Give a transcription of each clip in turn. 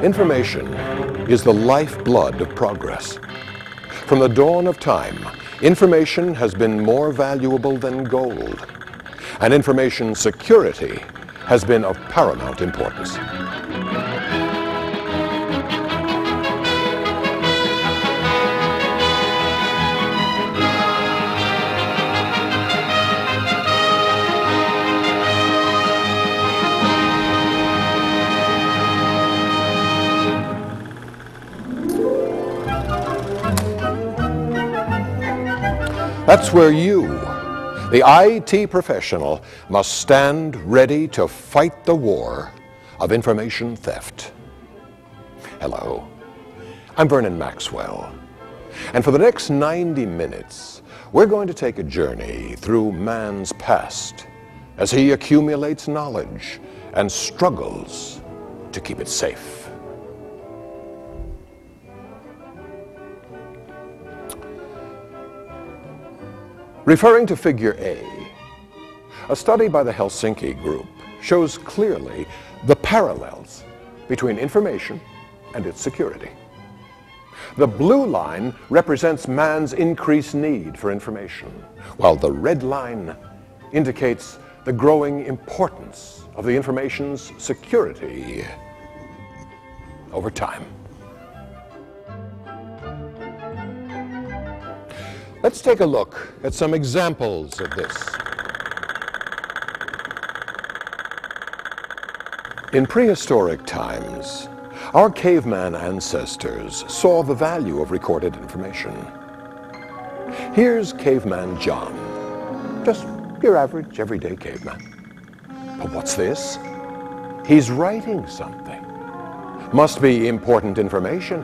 Information is the lifeblood of progress. From the dawn of time, information has been more valuable than gold, and information security has been of paramount importance. That's where you, the IT professional, must stand ready to fight the war of information theft. Hello, I'm Vernon Maxwell, and for the next 90 minutes, we're going to take a journey through man's past as he accumulates knowledge and struggles to keep it safe. Referring to Figure A study by the Helsinki Group shows clearly the parallels between information and its security. The blue line represents man's increased need for information, while the red line indicates the growing importance of the information's security over time. Let's take a look at some examples of this. In prehistoric times, our caveman ancestors saw the value of recorded information. Here's Caveman John, just your average, everyday caveman. But what's this? He's writing something. Must be important information.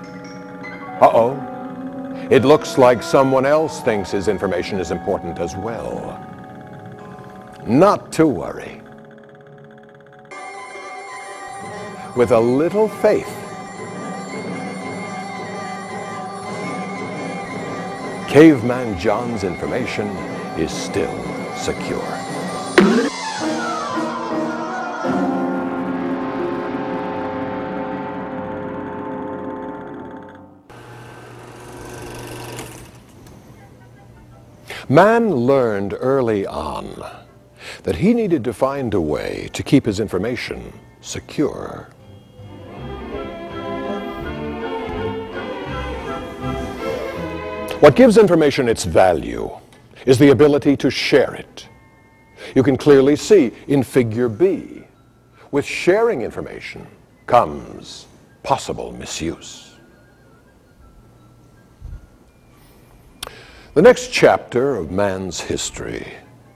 Uh-oh. It looks like someone else thinks his information is important as well. Not to worry. With a little faith, Caveman John's information is still secure. Man learned early on that he needed to find a way to keep his information secure. What gives information its value is the ability to share it. You can clearly see in Figure B, with sharing information comes possible misuse. The next chapter of man's history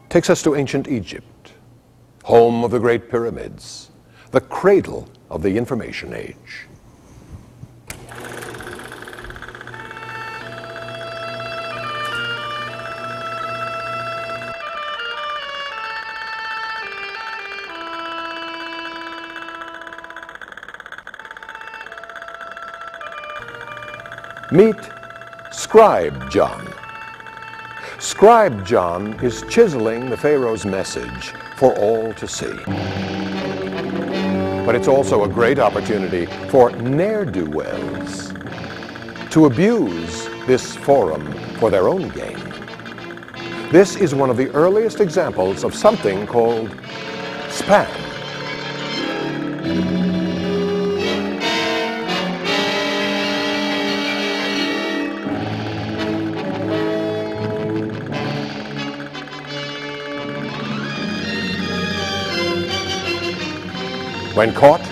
takes us to ancient Egypt, home of the Great Pyramids, the cradle of the information age. Meet Scribe John. Scribe John is chiseling the Pharaoh's message for all to see. But it's also a great opportunity for ne'er-do-wells to abuse this forum for their own gain. This is one of the earliest examples of something called spam. When caught,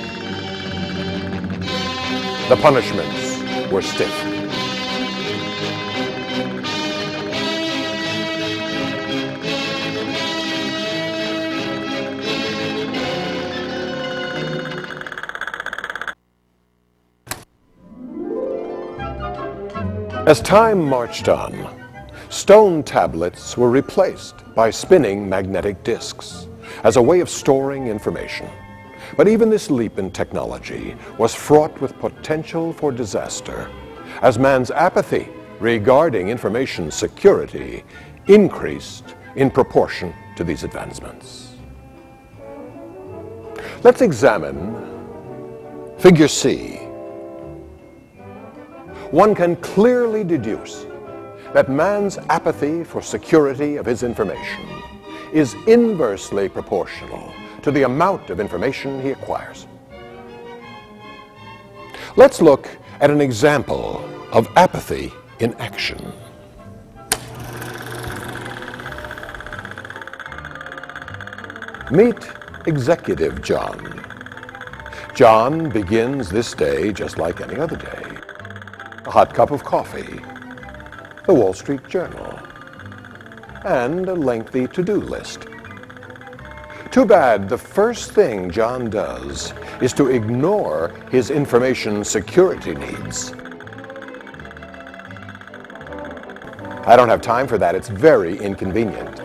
the punishments were stiff. As time marched on, stone tablets were replaced by spinning magnetic discs as a way of storing information. But even this leap in technology was fraught with potential for disaster, as man's apathy regarding information security increased in proportion to these advancements. Let's examine Figure C one can clearly deduce that man's apathy for security of his information is inversely proportional to the amount of information he acquires. Let's look at an example of apathy in action. Meet Executive John. John begins this day just like any other day. A hot cup of coffee, the Wall Street Journal, and a lengthy to-do list. Too bad the first thing John does is to ignore his information security needs. I don't have time for that. It's very inconvenient.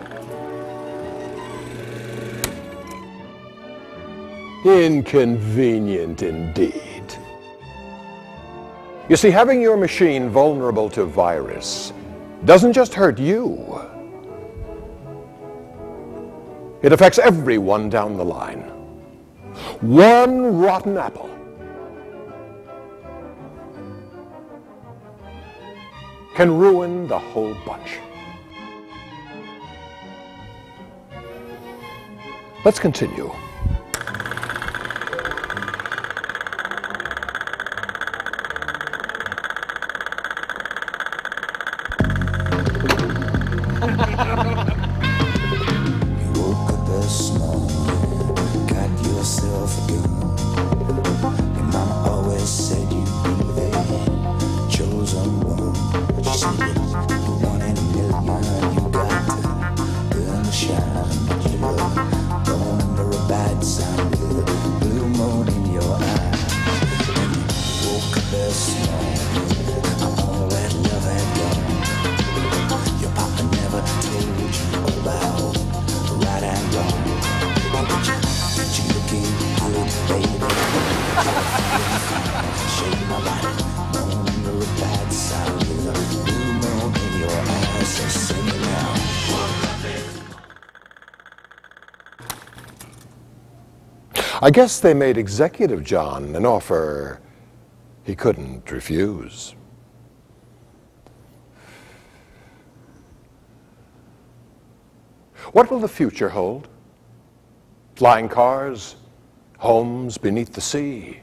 Inconvenient indeed. You see, having your machine vulnerable to virus doesn't just hurt you. It affects everyone down the line. One rotten apple can ruin the whole bunch. Let's continue. I guess they made Executive John an offer he couldn't refuse. What will the future hold? Flying cars, homes beneath the sea?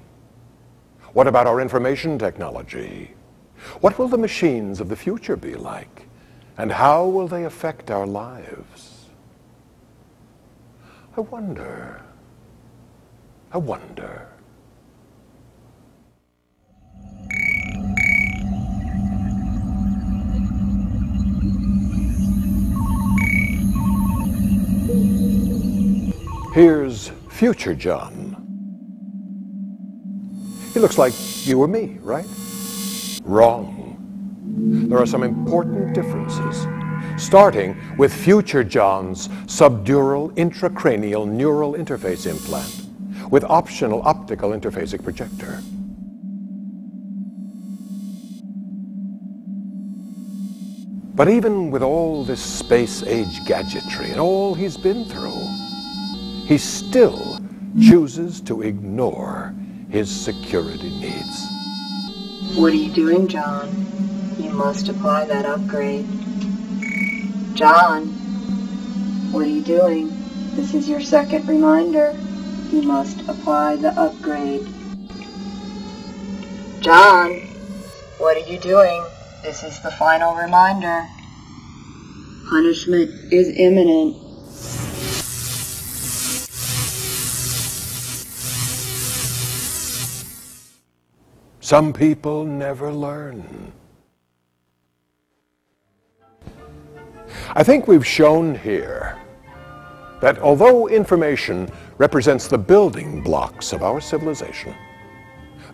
What about our information technology? What will the machines of the future be like? And how will they affect our lives? I wonder. Here's future John. He looks like you or me, right? Wrong. There are some important differences, starting with future John's subdural intracranial neural interface implant with optional optical interphasic projector. But even with all this space-age gadgetry and all he's been through, he still chooses to ignore his security needs. What are you doing, John? You must apply that upgrade. John, what are you doing? This is your second reminder. You must apply the upgrade. John, what are you doing? This is the final reminder. Punishment is imminent. Some people never learn. I think we've shown here that although information represents the building blocks of our civilization,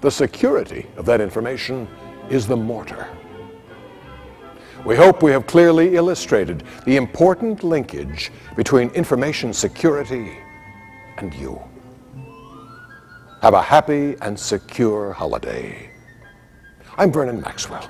the security of that information is the mortar. We hope we have clearly illustrated the important linkage between information security and you. Have a happy and secure holiday. I'm Vernon Maxwell.